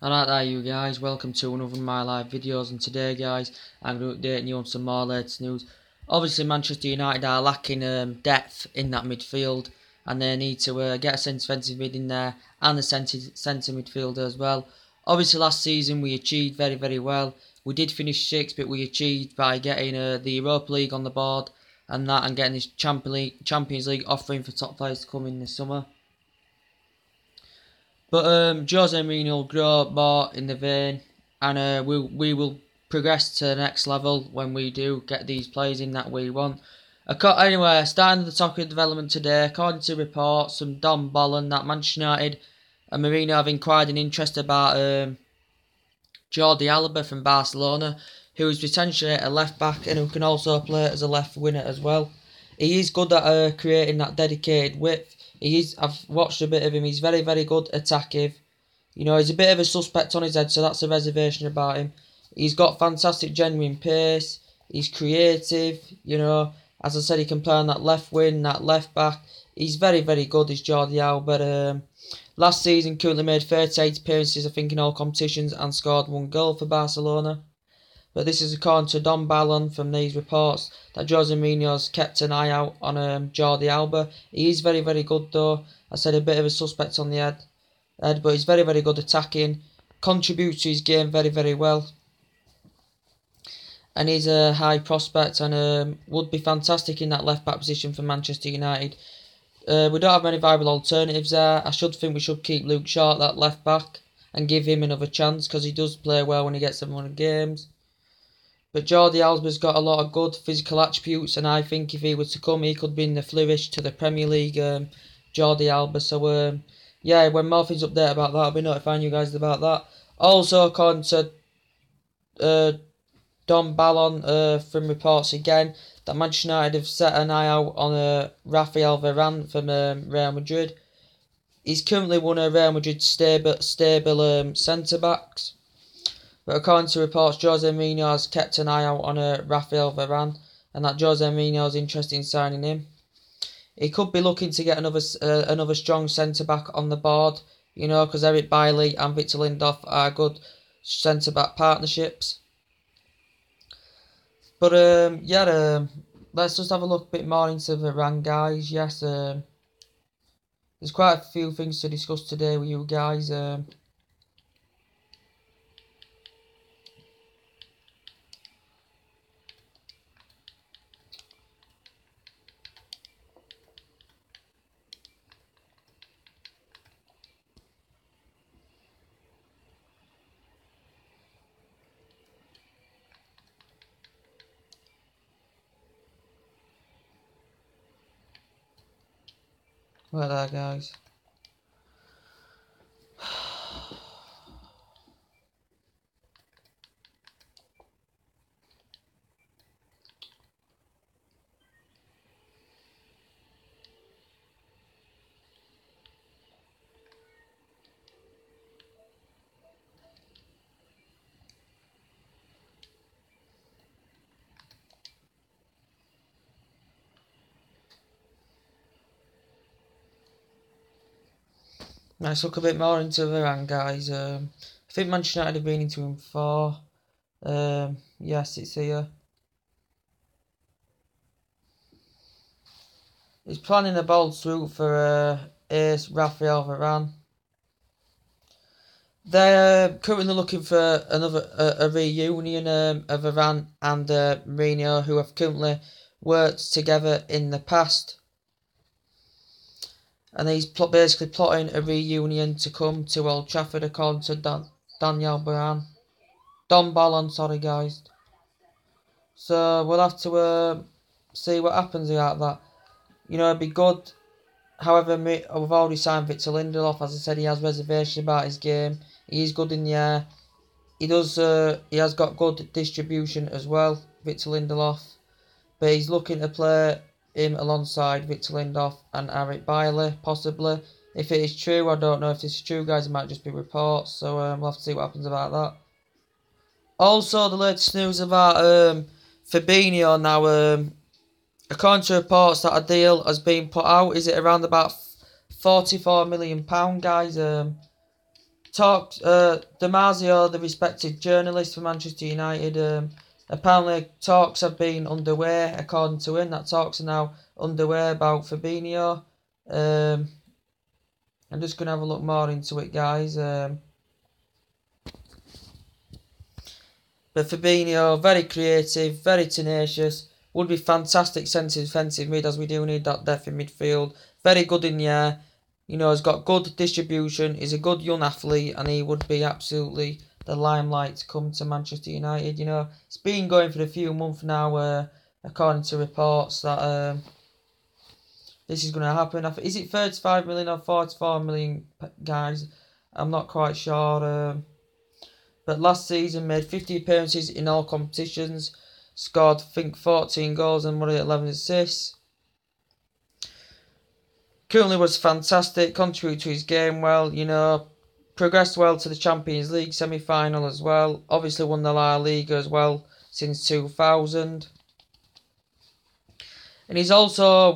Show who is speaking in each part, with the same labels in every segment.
Speaker 1: Alright there you guys, welcome to another of my live videos, and today guys I'm going to update you on some more latest news. Obviously Manchester United are lacking depth in that midfield, and they need to get a centre mid in there and a centre midfielder as well. Obviously last season we achieved very well. We did finish 6th, but we achieved by getting the Europa League on the board and getting this Champions League offering for top players to come in this summer. But Jose Mourinho will grow more in the vein, and we will progress to the next level when we do get these players in that we want. Anyway, starting the topic of development today, according to reports from Don Bolland that Manchester United and Mourinho have inquired an interest about Jordi Alba from Barcelona, who is potentially a left back and who can also play as a left winger as well. He is good at creating that dedicated width. I've watched a bit of him. He's very good attacking. You know, he's a bit of a suspect on his head, so that's a reservation about him. He's got fantastic genuine pace. He's creative. You know, as I said, he can play on that left wing, that left back. He's very good, is Jordi Alba. Last season, currently made 38 appearances, I think, in all competitions and scored 1 goal for Barcelona. But this is according to Don Ballon from these reports that Jose Mourinho's kept an eye out on Jordi Alba. He is very good though. I said a bit of a suspect on the head, but he's very good attacking. Contributes to his game very well. And he's a high prospect and would be fantastic in that left back position for Manchester United. We don't have many viable alternatives there. I think we should keep Luke Shaw at that left back and give him another chance because he does play well when he gets them on games. But Jordi Alba's got a lot of good physical attributes, and I think if he was to come, he could bring the flourish to the Premier League, Jordi Alba. So, yeah, when more things update about that, I'll be notifying you guys about that. Also, according to Don Ballon from reports again, that Manchester United have set an eye out on Rafael Varane from Real Madrid. He's currently one of Real Madrid's stable centre-backs. But according to reports, Jose Mourinho has kept an eye out on Rafael Varane, and that Jose Mourinho is interested in signing him. He could be looking to get another strong centre-back on the board, you know, because Eric Bailly and Victor Lindelof are good centre-back partnerships. But, let's just have a look a bit more into Varane, guys. Yes, there's quite a few things to discuss today with you guys. Right there, guys. Let's look a bit more into Varane, guys. I think Manchester United have been into him before. Yes, it's here. He's planning a bold swoop for ace Rafael Varane. They're currently looking for a reunion of Varane and Mourinho, who have currently worked together in the past. And he's basically plotting a reunion to come to Old Trafford, according to Don Ballon, sorry guys. So we'll have to see what happens about that. You know, it'd be good. However, we've already signed Victor Lindelof. As I said, he has reservations about his game. He's good in the air. He has got good distribution as well, Victor Lindelof. But he's looking to play him alongside Victor Lindelof and Eric Bailly, possibly. If it is true, I don't know if this is true, guys. It might just be reports. So we'll have to see what happens about that. Also, the latest news about Fabinho now. According to reports that a deal has been put out. Is it around about £44 million, guys? talks. Damasio, the respected journalist for Manchester United, apparently talks have been underway. According to him, that talks are now underway about Fabinho. I'm just gonna have a look more into it, guys. But Fabinho, very creative, very tenacious. Would be fantastic centre defensive mid, as we do need that depth in midfield. Very good in the air. You know, has got good distribution. He's a good young athlete, and he would be absolutely the limelight to come to Manchester United. You know, it's been going for a few months now, according to reports that this is going to happen. Is it 35 million or 44 million, guys? I'm not quite sure. But last season made 50 appearances in all competitions, scored I think 14 goals and 11 assists. Currently was fantastic, contributed to his game well, you know, progressed well to the Champions League semi-final as well. Obviously won the La Liga as well since 2000. And he's also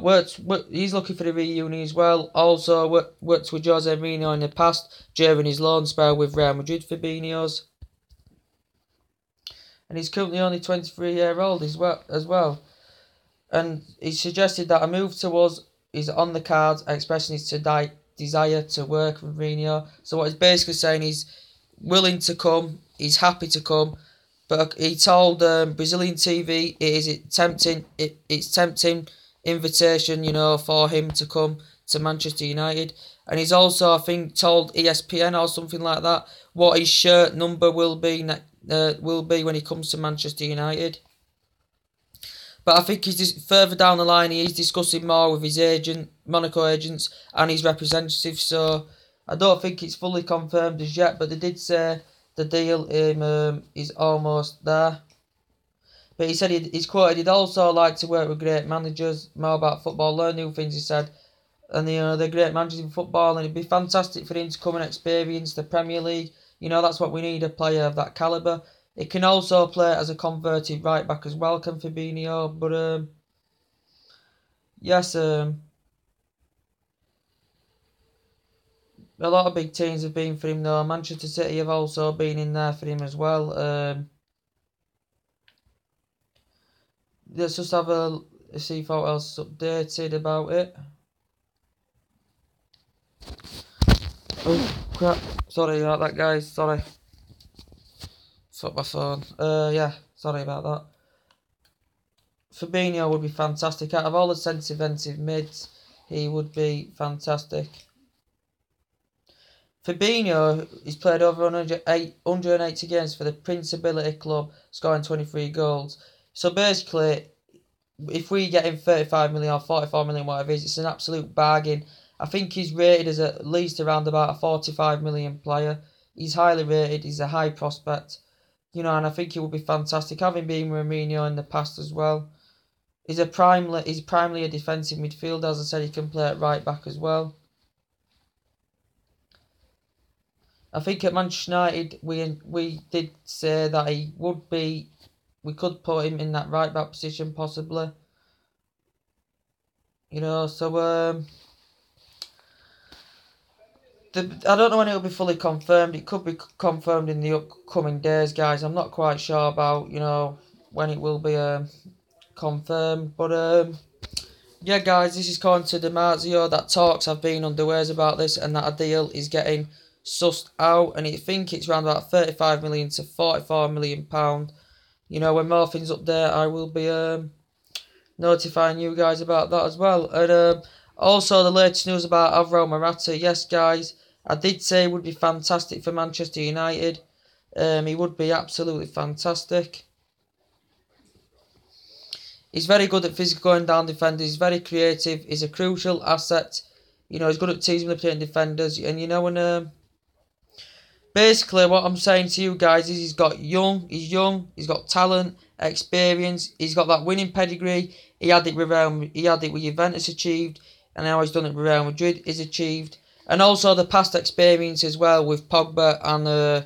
Speaker 1: he's looking for the reunion as well. Also worked with Jose Mourinho in the past during his loan spell with Real Madrid, Fabinho's. And he's currently only 23-year-old as well. And he suggested that a move to us is on the cards, expressing his desire to work with Mourinho. So what he's basically saying is willing to come, he's happy to come, but he told Brazilian TV it's tempting invitation, you know, for him to come to Manchester United. And he's also, I think, told ESPN or something like that what his shirt number will be when he comes to Manchester United. But I think he's just further down the line. He's discussing more with his agent, Monaco agents, and his representatives. So I don't think it's fully confirmed as yet. But they did say the deal is almost there. But he said he's quoted, he'd also like to work with great managers, more about football, learn new things, he said. And they're great managers in football, and it'd be fantastic for him to come and experience the Premier League. You know, that's what we need, a player of that calibre. It can also play as a converted right back as well, can Fabinho. But yes, a lot of big teams have been for him though. Manchester City have also been in there for him as well. Let's just have a see what else is updated about it. Oh crap! Sorry about that, guys. Sorry. Fuck my phone. Yeah, sorry about that. Fabinho would be fantastic. Out of all the centre defensive mids, he would be fantastic. Fabinho, he's played over 180 games for the Principality club, scoring 23 goals. So basically, if we get him 35 million or 44 million, whatever it is, it's an absolute bargain. I think he's rated as at least around about a 45 million player. He's highly rated. He's a high prospect. You know, and I think he would be fantastic. Having been with Mourinho in the past as well. He's primarily a defensive midfielder. As I said, he can play at right back as well. I think at Manchester United, we did say that he would be. We could put him in that right back position possibly. You know, so I don't know when it will be fully confirmed. It could be confirmed in the upcoming days, guys. I'm not quite sure about, you know, when it will be confirmed. But yeah, guys, this is according to Damasio that talks have been underway about this, and that a deal is getting sussed out, and I think it's around about 35 million to 44 million pound. You know, when more things up there, I will be notifying you guys about that as well. And also the latest news about Alvaro Morata. Yes, guys, I did say it would be fantastic for Manchester United. He would be absolutely fantastic. He's very good at physical going down defenders. He's very creative. He's a crucial asset. You know, he's good at teasing the playing defenders. And you know, when basically what I'm saying to you guys is he's young, he's got talent, experience, he's got that winning pedigree. He had it with Juventus achieved, and now he's done it with Real Madrid is achieved. And also the past experience as well with Pogba and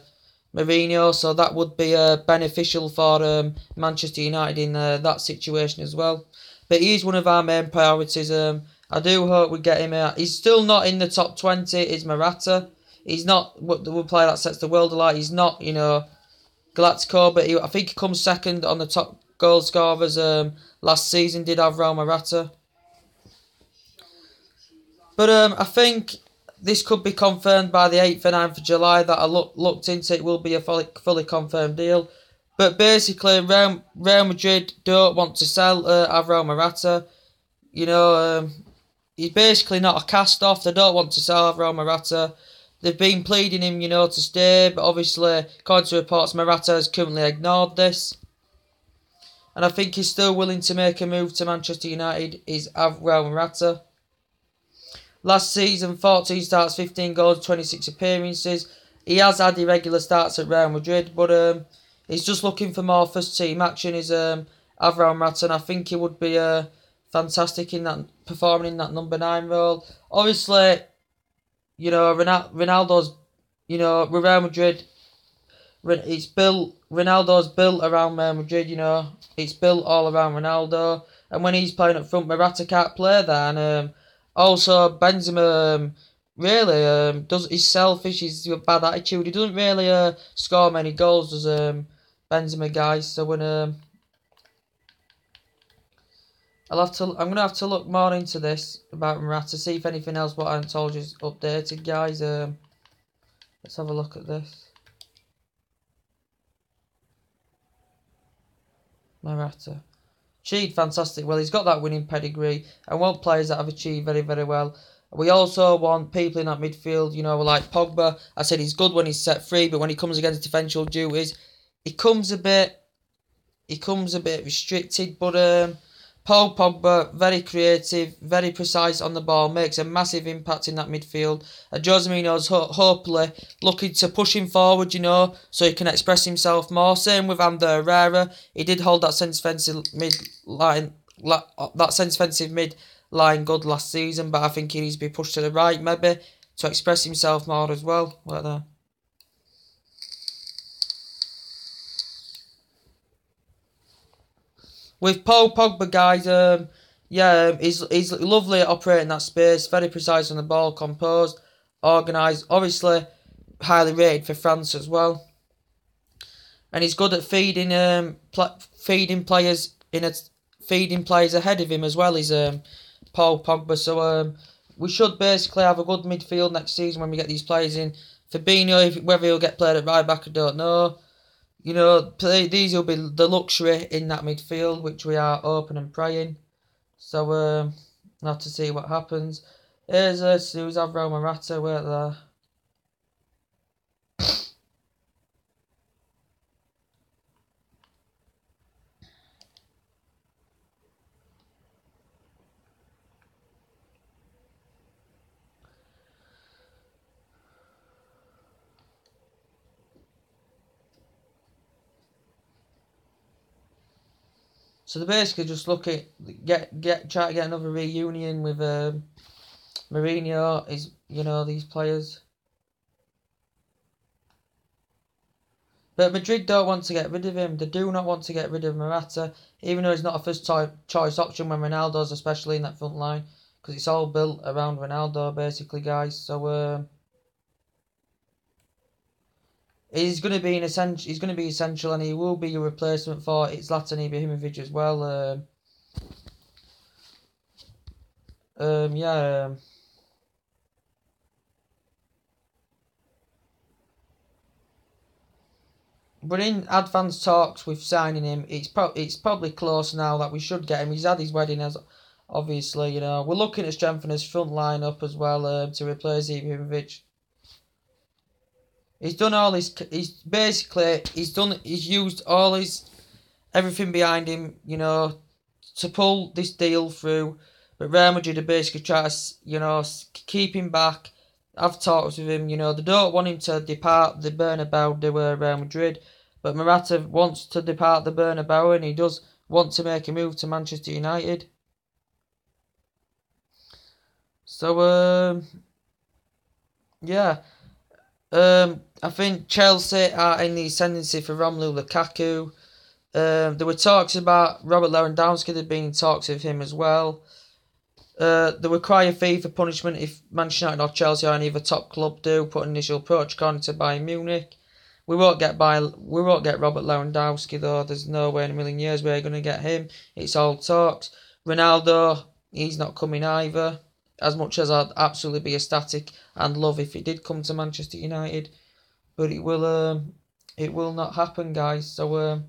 Speaker 1: Mourinho, so that would be beneficial for Manchester United in that situation as well. But he's one of our main priorities. I do hope we get him out. He's still not in the top 20, is Morata. He's not what the player that sets the world alight. He's not, you know, Galactico, but I think he comes second on the top goal scorers. Last season did have Raul Morata. But I think this could be confirmed by the 8th and 9th of July. That I looked into. It will be a fully confirmed deal. But basically, Real Madrid don't want to sell Raul Morata. You know, he's basically not a cast-off. They don't want to sell Raul Morata. They've been pleading him, you know, to stay. But obviously, according to reports, Morata has currently ignored this. And I think he's still willing to make a move to Manchester United, is Raul Morata. Last season, 14 starts, 15 goals, 26 appearances. He has had irregular starts at Real Madrid, but he's just looking for more first-team action, is Raul Morata, and I think he would be fantastic in that, performing in that number 9 role. Obviously, you know, Ronaldo's, you know, Real Madrid, Ronaldo's built around Real Madrid, you know. It's built all around Ronaldo. And when he's playing up front, Morata can't play there. And also, Benzema really he's selfish, he's a bad attitude. He doesn't really score many goals, does Benzema, guys. So when I'm gonna have to look more into this about Morata, see if anything else what I told you is updated, guys. Let's have a look at this. Morata. Achieved fantastic well. He's got that winning pedigree and want players that have achieved very, very well. We also want people in that midfield, you know, like Pogba. I said he's good when he's set free, but when he comes against defensive duties, he comes a bit restricted. But Paul Pogba, very creative, very precise on the ball, makes a massive impact in that midfield. And Jose Mourinho's hopefully looking to push him forward, you know, so he can express himself more. Same with Ander Herrera. He did hold that defensive mid line good last season, but I think he needs to be pushed to the right, maybe, to express himself more as well. Like that. With Paul Pogba, guys, he's lovely at operating that space, very precise on the ball, composed, organised, obviously highly rated for France as well. And he's good at feeding players ahead of him as well. He's Paul Pogba. So we should basically have a good midfield next season when we get these players in. Fabinho, whether he'll get played at right back, I don't know. You know, these will be the luxury in that midfield, which we are hoping and praying. So we'll have to see what happens. Here's Sousa Morata, wait there. So they're basically just looking try to get another reunion with Mourinho. Is, you know, these players. But Madrid don't want to get rid of him. They do not want to get rid of Morata, even though he's not a first choice option when Ronaldo's, especially in that front line, because it's all built around Ronaldo basically, guys. So he's going to be essential. He's going to be essential, and he will be a replacement for Zlatan Ibrahimovic as well. Yeah. We're in advanced talks with signing him. It's probably close now that we should get him. He's had his wedding, as obviously, you know. We're looking to strengthen his front line up as well to replace Ibrahimovic. He's done all his. He's used all his everything behind him, you know, to pull this deal through. But Real Madrid are basically trying to, you know, keep him back. Have talks with him, you know. They don't want him to depart the Bernabeu. They were Real Madrid, but Morata wants to depart the Bernabeu, and he does want to make a move to Manchester United. So yeah. I think Chelsea are in the ascendancy for Romelu Lukaku. There were talks about Robert Lewandowski. They've been in talks with him as well. They require fee for punishment if Manchester United or Chelsea or any other top club do put an initial approach according to Bayern Munich. We won't get Robert Lewandowski though. There's no way in a million years we're going to get him. It's all talks. Ronaldo, he's not coming either. As much as I'd absolutely be ecstatic and love if he did come to Manchester United, but it will not happen, guys. So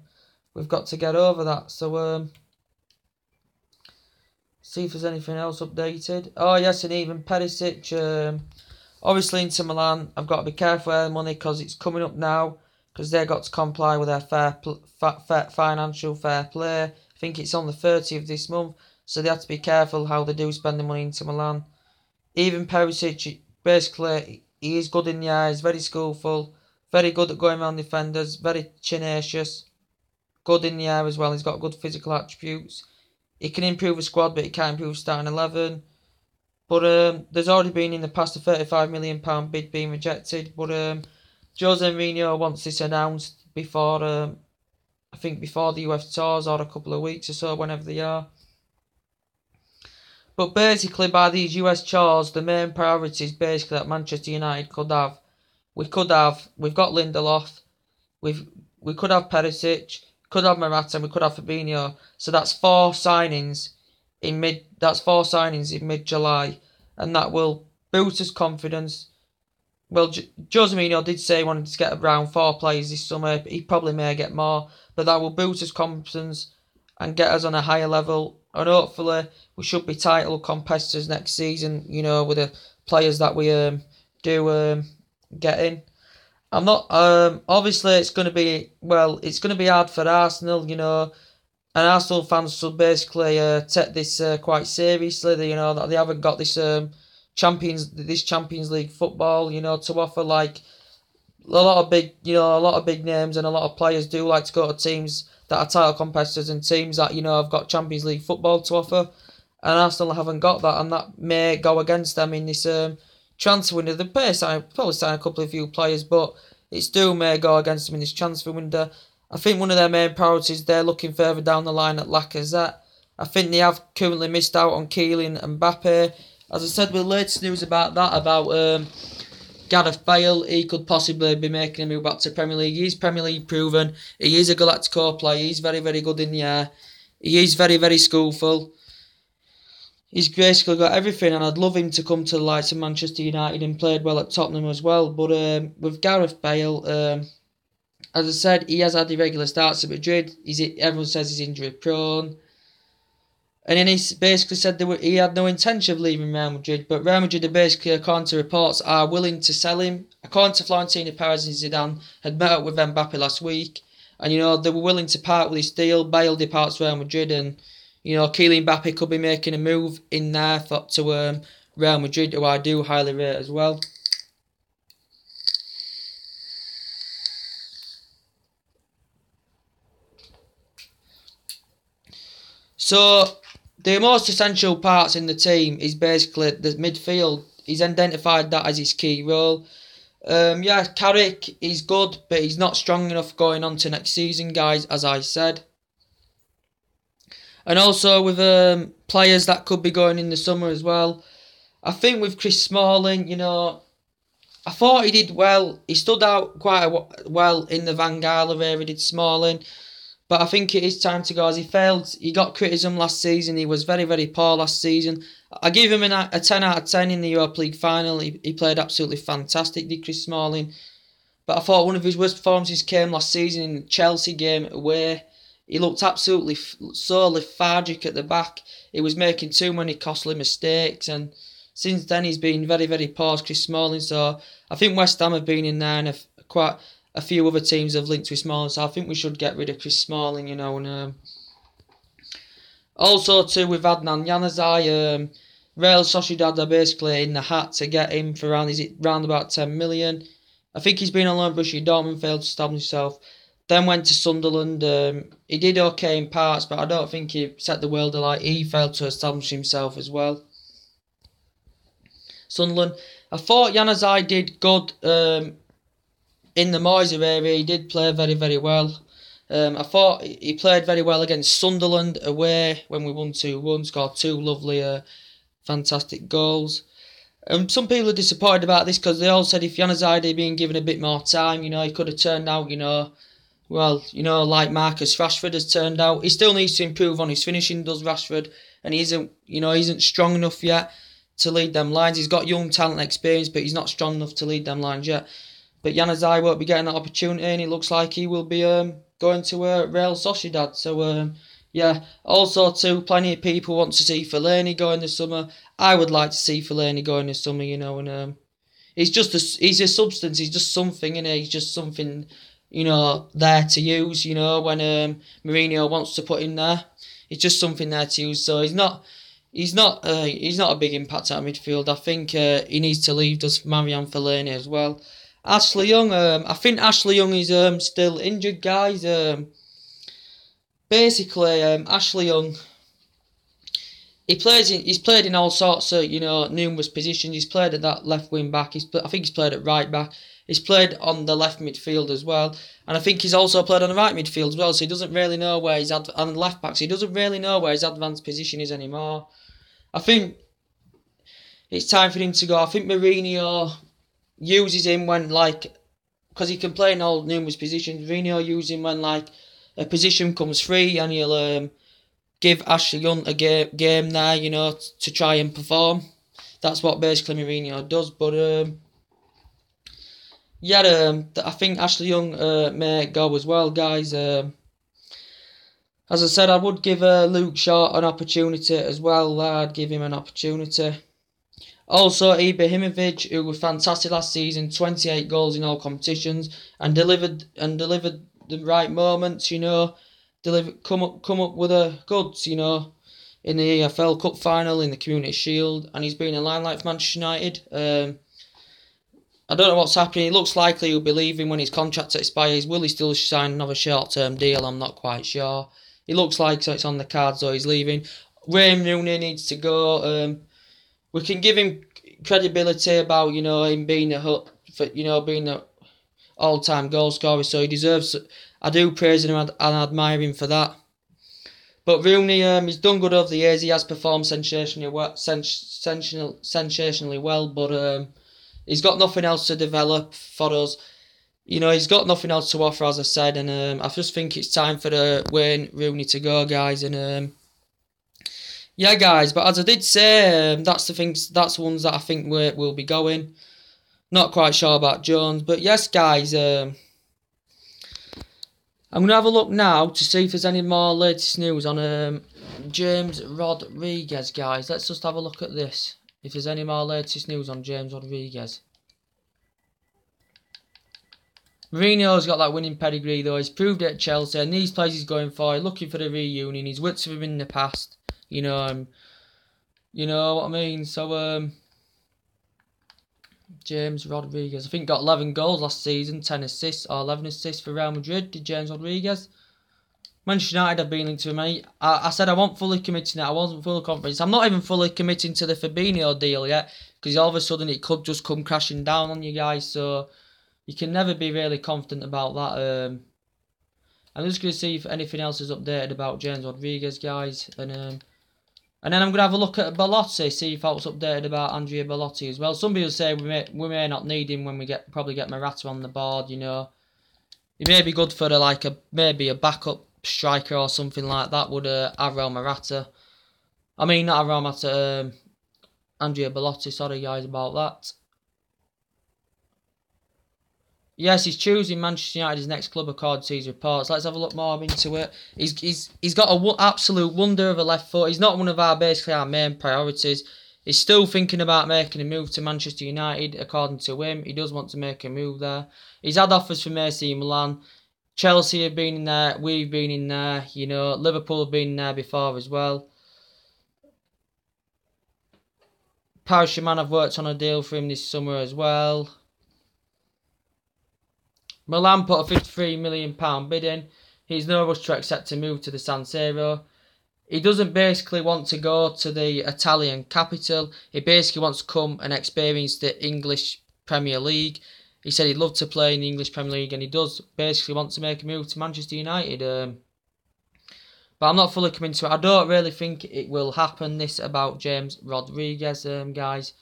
Speaker 1: we've got to get over that. So see if there's anything else updated. Oh yes, and even Perisic. Obviously Inter Milan, I've got to be careful with their money because it's coming up now because they've got to comply with their financial fair play. I think it's on the 30th of this month, so they have to be careful how they do spend the money into Milan. Even Perisic, basically, he is good in the eyes, very skillful, very good at going around defenders, very tenacious, good in the air as well. He's got good physical attributes. He can improve a squad, but he can't improve starting 11. But there's already been in the past a £35 million bid being rejected. But Jose Mourinho wants this announced before, I think before the UEFA tours or a couple of weeks or so, whenever they are. But basically, by these US tours, the main priorities basically that Manchester United could have. We've got Lindelof, we could have Perisic, could have Morata, and we could have Fabinho. So that's four signings in mid-July, and that will boost his confidence. Well, Jose Mourinho did say he wanted to get around 4 players this summer. He probably may get more, but that will boost his confidence and get us on a higher level. And hopefully, we should be title competitors next season. You know, with the players that we do get in. I'm not. Obviously, it's going to be hard for Arsenal. You know, and Arsenal fans should basically take this quite seriously. You know that they haven't got this Champions League football. You know, to offer like a lot of big names and a lot of players do like to go to teams that are title competitors and teams that have got Champions League football to offer, and Arsenal haven't got that, and that may go against them in this transfer window. They probably sign a couple of few players, but it still may go against them in this transfer window. I think one of their main priorities, they're looking further down the line at Lacazette. I think they have currently missed out on Kylian and Mbappe. As I said, with the latest news about Gareth Bale, he could possibly be making a move back to Premier League. He's Premier League proven. He is a Galactico player. He's very, very good in the air. He is very, very skillful. He's basically got everything, and I'd love him to come to the likes of Manchester United and played well at Tottenham as well. But with Gareth Bale, as I said, he has had irregular starts at Madrid. Everyone says he's injury prone. And then he basically said he had no intention of leaving Real Madrid, but Real Madrid are basically, according to reports, are willing to sell him. According to Florentino Perez and Zidane, had met up with Mbappe last week, and they were willing to part with his deal. Bale departs Real Madrid, and Kylian Mbappe could be making a move in there to Real Madrid, who I do highly rate as well. So the most essential parts in the team is basically the midfield. He's identified that as his key role. Carrick is good, but he's not strong enough going on to next season, guys, as I said. And also with players that could be going in the summer as well. I think with Chris Smalling, I thought he did well. He stood out quite well in the Van Gaal area, did Smalling. But I think it is time to go, as he failed. He got criticism last season. He was very, very poor last season. I give him a 10 out of 10 in the Europa League final. He played absolutely fantastic, did Chris Smalling. But I thought one of his worst performances came last season in the Chelsea game away. He looked absolutely so lethargic at the back. He was making too many costly mistakes. And since then, he's been very, very poor, Chris Smalling. So I think West Ham have been in there, and quite a few other teams have linked with Smalling, so I think we should get rid of Chris Smalling, and also too with Adnan Januzaj, Real Sociedad are basically in the hat to get him for round about 10 million. I think he's been on loan Borussia Dortmund, failed to establish himself, then went to Sunderland. He did okay in parts, but I don't think he set the world alight. He failed to establish himself as well. Sunderland, I thought Januzaj did good. In the Moyes area, he did play very, very well. I thought he played very well against Sunderland away when we won 2-1, scored 2 lovely fantastic goals. Some people are disappointed about this because they all said if Januzaj had been given a bit more time, he could have turned out, like Marcus Rashford has turned out. He still needs to improve on his finishing, does Rashford, and he isn't strong enough yet to lead them lines. He's got young talent and experience, but he's not strong enough to lead them lines yet. But Januzaj won't be getting that opportunity, and it looks like he will be going to Real Sociedad. So, yeah. Also, too, plenty of people want to see Fellaini go in the summer. I would like to see Fellaini go in the summer, and he's a substance. He's just something, He's just something, there to use, when Mourinho wants to put in there. It's just something there to use. So he's not a big impact at midfield. I think he needs to leave. Does Marian Fellaini as well? Ashley Young. I think Ashley Young is still injured, guys. Basically, Ashley Young. He's played in all sorts of numerous positions. He's played at that left wing back. I think he's played at right back. He's played on the left midfield as well, and I think he's also played on the right midfield as well. So he doesn't really know where he's on left back. So he doesn't really know where his advanced position is anymore. I think it's time for him to go. I think Mourinho uses him when because he can play in all numerous positions. Mourinho uses him when a position comes free, and he'll give Ashley Young a game there, to try and perform. That's what basically Mourinho does. But I think Ashley Young may go as well, guys. As I said, I would give Luke Shaw an opportunity as well. I'd give him an opportunity. Also, Ibrahimovic, who was fantastic last season, 28 goals in all competitions, and delivered the right moments. Come up with the goods. In the EFL Cup final, in the Community Shield, and he's been in limelight for Manchester United. I don't know what's happening. It looks likely he'll be leaving when his contract expires. Will he still sign another short-term deal? I'm not quite sure. It looks like it's on the cards, so he's leaving. Wayne Rooney needs to go. We can give him credibility about him being being an all-time goal scorer, so he deserves. I do praise him and admire him for that. But Rooney, he's done good over the years. He has performed sensationally well, but he's got nothing else to develop for us. He's got nothing else to offer, as I said, and I just think it's time for Wayne Rooney to go, guys. And yeah, guys. But as I did say, that's the ones that I think will be going. Not quite sure about Jones, but yes, guys. I'm gonna have a look now to see if there's any more latest news on James Rodriguez, guys. Let's just have a look at this. If there's any more latest news on James Rodriguez. Mourinho's got that winning pedigree though. He's proved it at Chelsea, and these players he's going for, he's looking for the reunion. He's worked with him in the past. You know what I mean? So James Rodriguez, I think got 11 goals last season, 10 assists or 11 assists for Real Madrid. Did James Rodriguez? Manchester United have been linked to him. I said I wasn't fully committing it. I wasn't fully confident. I'm not even fully committing to the Fabinho deal yet, because all of a sudden it could just come crashing down on you guys. So you can never be really confident about that. I'm just going to see if anything else is updated about James Rodriguez, guys. And then I'm going to have a look at Belotti, see if that's updated about Andrea Belotti as well. Some people say we may not need him when we probably get Morata on the board, He may be good for maybe a backup striker or something like that, would Alvaro Morata. I mean, not Alvaro Morata, Andrea Belotti, sorry guys about that. Yes, he's choosing Manchester United as next club according to his reports. Let's have a look more into it. He's got an absolute wonder of a left foot. He's not one of our main priorities. He's still thinking about making a move to Manchester United, according to him. He does want to make a move there. He's had offers from AC Milan. Chelsea have been in there. We've been in there. Liverpool have been in there before as well. Paris Saint-Germain have worked on a deal for him this summer as well. Milan put a £53 million bid in. He's no rush to accept a move to the San Siro. He doesn't basically want to go to the Italian capital. He basically wants to come and experience the English Premier League. He said he'd love to play in the English Premier League, and he does basically want to make a move to Manchester United. But I'm not fully coming to it. I don't really think it will happen, this about James Rodriguez, guys.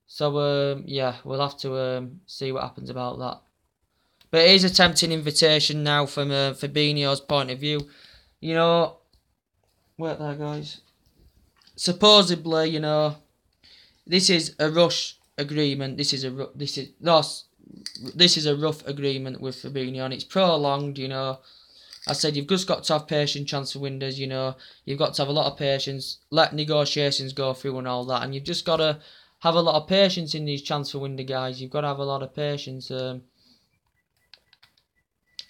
Speaker 1: So, yeah, we'll have to see what happens about that. But it is a tempting invitation now from Fabinho's point of view. You know, wait there, guys. Supposedly, you know, this is a rush agreement. This is a rough agreement with Fabinho, and it's prolonged. You know, I said you've just got to have patience, transfer windows. You know, you've got to have a lot of patience, let negotiations go through and all that, and you've just got to have a lot of patience in these transfer window, guys. You've got to have a lot of patience.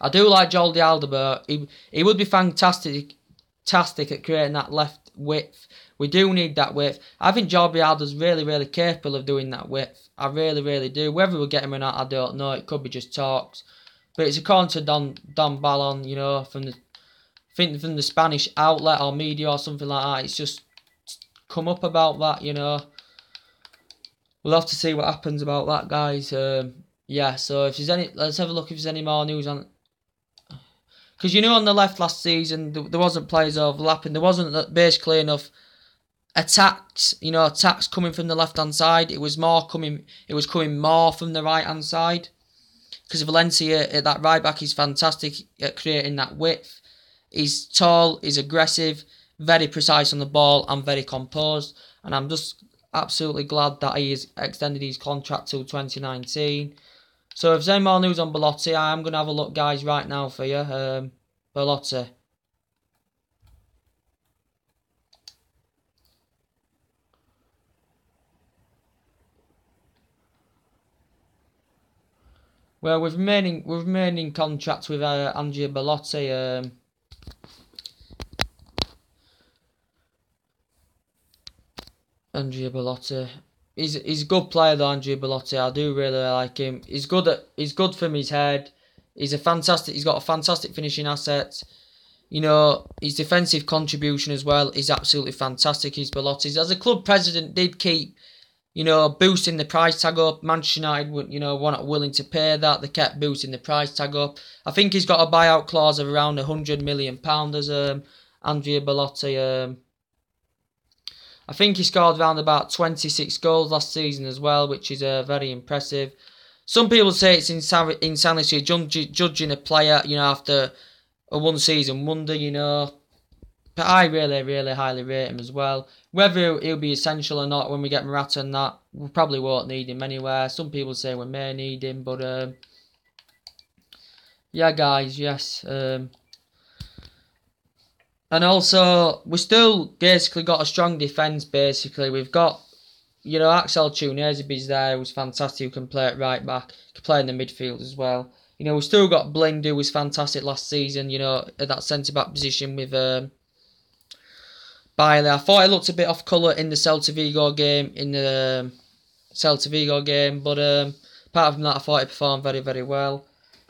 Speaker 1: I do like Jordi Alba. He would be fantastic at creating that left width. We do need that width. I think Jordi Alba's really capable of doing that width. I really do. Whether we'll get him or not, I don't know. It could be just talks. But it's according to Don Balon, you know, from the Spanish outlet or media or something like that. It's just come up about that, you know. We'll have to see what happens about that, guys. Yeah, so if there's any, let's have a look if there's any more news on. Because you know, on the left last season, there wasn't players overlapping. There wasn't basically enough attacks. You know, attacks coming from the left hand side. It was coming more from the right hand side. Because Valencia at that right back is fantastic at creating that width. He's tall, he's aggressive, very precise on the ball, and very composed. And I'm just absolutely glad that he has extended his contract till 2019. So if there's any more news on Belotti, I am going to have a look, guys, right now for you. Belotti. Well, with remaining contracts with Andrea Belotti. Andrea Belotti. He's a good player though, Andrea Belotti. I do really like him. He's good from his head. He's got a fantastic finishing asset. You know, his defensive contribution as well is absolutely fantastic. He's Belotti's. As a club president, did keep, you know, boosting the price tag up. Manchester United, you know, were not willing to pay that. They kept boosting the price tag up. I think he's got a buyout clause of around £100 million as Andrea Belotti. I think he scored around about 26 goals last season as well, which is very impressive. Some people say it's insanity judging a player, you know, after a one-season wonder, you know. But I really highly rate him as well. Whether he'll be essential or not when we get Morata and that, we probably won't need him anywhere. Some people say we may need him, but yeah, guys, yes. And also, we still basically got a strong defence, basically. We've got, you know, Axel Tunezibi's there, who's fantastic, who can play at right back, can play in the midfield as well. You know, we've still got Blind, who was fantastic last season, you know, at that centre-back position with Bailey. I thought it looked a bit off colour in the Celta Vigo game, but apart from that, I thought he performed very well.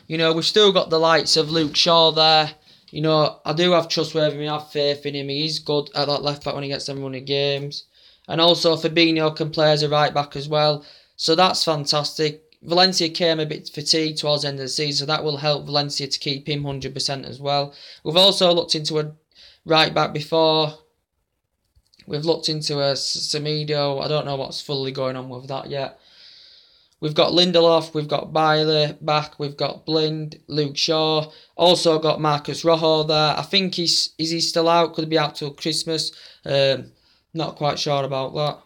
Speaker 1: You know, we've still got the likes of Luke Shaw there. You know, I do have trust with him, I have faith in him. He's good at that left back when he gets them running games. And also Fabinho can play as a right back as well. So that's fantastic. Valencia came a bit fatigued towards the end of the season, so that will help Valencia to keep him 100% as well. We've also looked into a right back before. We've looked into a Semedo. I don't know what's fully going on with that yet. We've got Lindelof, we've got Bailey back, we've got Blind, Luke Shaw. Also got Marcus Rojo there. I think is he still out? Could he be out till Christmas? Not quite sure about that.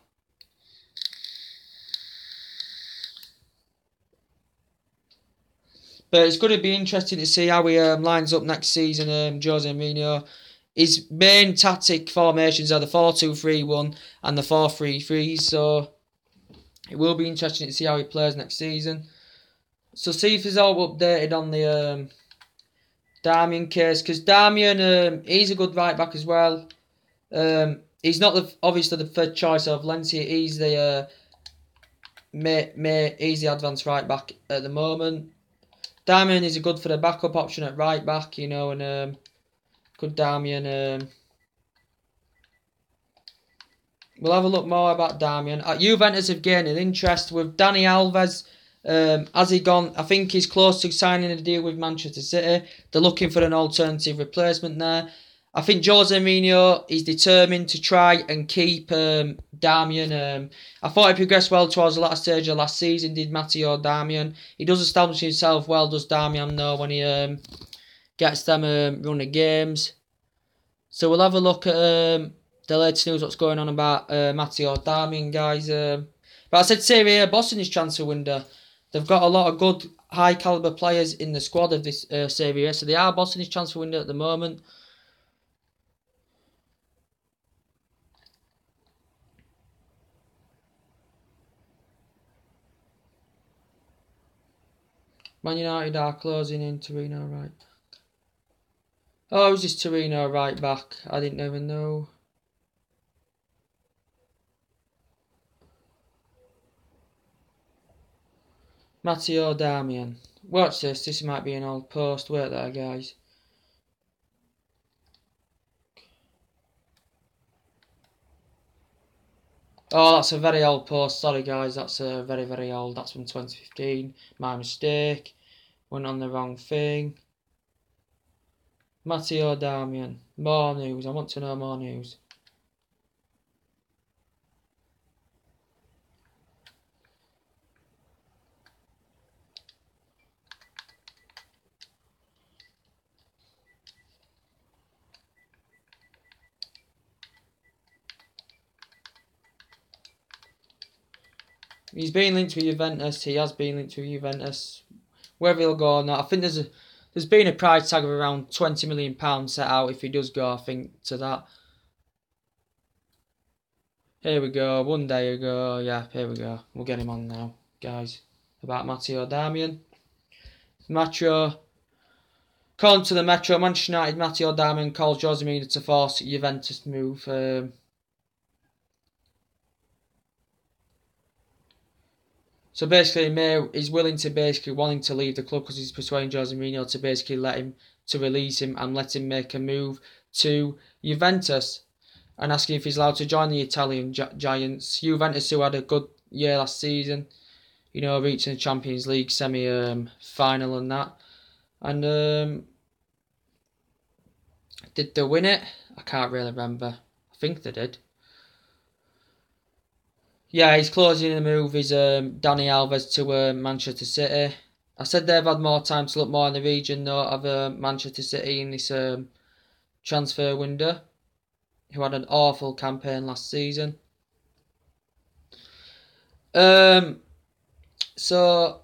Speaker 1: But it's going to be interesting to see how he lines up next season, Jose Mourinho. His main tactic formations are the 4-2-3-1 and the 4-3-3, so it will be interesting to see how he plays next season. So see if he's all updated on the Darmian case, because Darmian, he's a good right back as well. He's not obviously the third choice of Valencia. He's the he's the advanced right back at the moment. Darmian is a good for the backup option at right back, you know, and good Darmian. We'll have a look more about Darmian. Juventus have gained an interest with Dani Alves. Has he gone? I think he's close to signing a deal with Manchester City. They're looking for an alternative replacement there. I think Jose Mourinho is determined to try and keep Darmian. I thought he progressed well towards the latter stage of last season, did Matteo Darmian. He does establish himself well, does Darmian, though, when he gets them run of games. So we'll have a look at the latest news, what's going on about Matteo Darmian, guys. But I said Serie A boss in this transfer window. They've got a lot of good, high calibre players in the squad of this Serie A, so they are bossing this transfer window at the moment. Man United are closing in Torino right back. Oh, who's this Torino right back? I didn't even know. Matteo Darmian. Watch this. This might be an old post. Wait there, guys. Oh, that's a very old post. Sorry, guys. That's very, very old. That's from 2015. My mistake. Went on the wrong thing. Matteo Darmian. More news. I want to know more news. He's been linked with Juventus. He has been linked with Juventus. Whether he'll go or not, I think there's been a price tag of around £20 million set out if he does go, I think, to that. Here we go, one day ago. Yeah, here we go. We'll get him on now, guys. About Matteo Darmian. Metro. According to the Metro, Manchester United, Matteo Darmian calls Jose Mourinho to force Juventus to move. So basically, May is willing to wanting to leave the club because he's persuading Jose Mourinho to basically release him and let him make a move to Juventus and asking if he's allowed to join the Italian giants. Juventus, who had a good year last season, reaching the Champions League semi-final and that. And did they win it? I can't really remember. I think they did. Yeah, he's closing the move is Dani Alves to Manchester City. I said they've had more time to look more in the region though of Manchester City in this transfer window, who had an awful campaign last season. So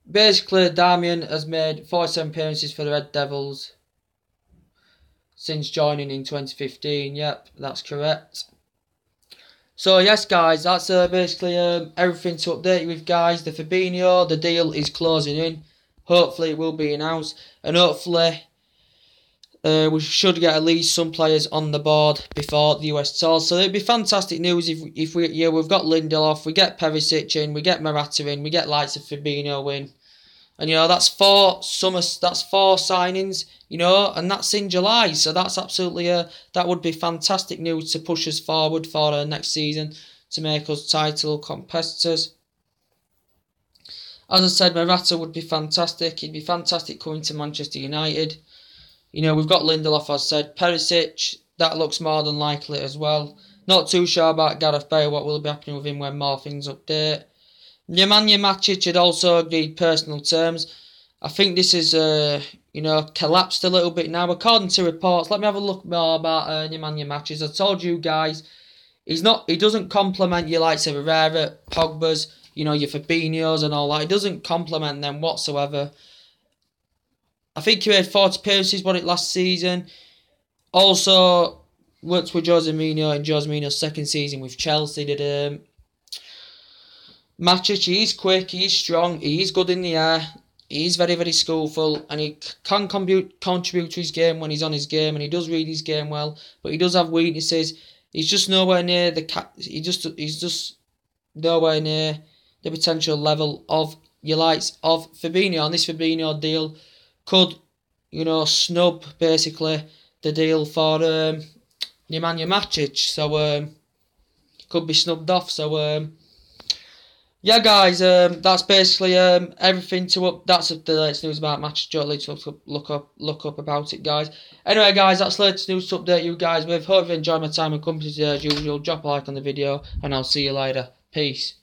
Speaker 1: basically, Darmian has made 47 appearances for the Red Devils since joining in 2015. Yep, that's correct. So yes, guys, that's basically everything to update you with, guys. The Fabinho, the deal is closing in. Hopefully it will be announced, and hopefully we should get at least some players on the board before the US tour. So it'd be fantastic news if we've got Lindelof, we get Perisic in, we get Morata in, we get likes of Fabinho in. And that's four signings, and that's in July. So that's absolutely that would be fantastic news to push us forward for next season to make us title competitors. As I said, Morata would be fantastic. He'd be fantastic coming to Manchester United. We've got Lindelof, as I said. Perisic, that looks more than likely as well. Not too sure about Gareth Bale, what will be happening with him when more things update. Nemanja Matic had also agreed personal terms. I think this is, collapsed a little bit now. According to reports, let me have a look more about Nemanja Matic. I told you guys, he doesn't complement your likes of Herrera, Pogba's, your Fabinho's and all that. He doesn't complement them whatsoever. I think he had 40 appearances last season. Also, worked with Jose Mourinho in Jose Mourinho's second season with Chelsea. Did Matic, he's quick, he's strong, he's good in the air, he's very, very skillful, and he can contribute to his game when he's on his game, and he does read his game well, but he does have weaknesses. He's just nowhere near he's just nowhere near the potential level of your likes of Fabinho. And this Fabinho deal could, snub basically the deal for Nemanja Matic, so could be snubbed off. So Yeah, guys, that's basically everything to up. That's the latest news about matches. Don't need to look up about it, guys. Anyway, guys, that's the latest news to update you guys with. Hope you enjoyed my time and company today as usual. Drop a like on the video, and I'll see you later. Peace.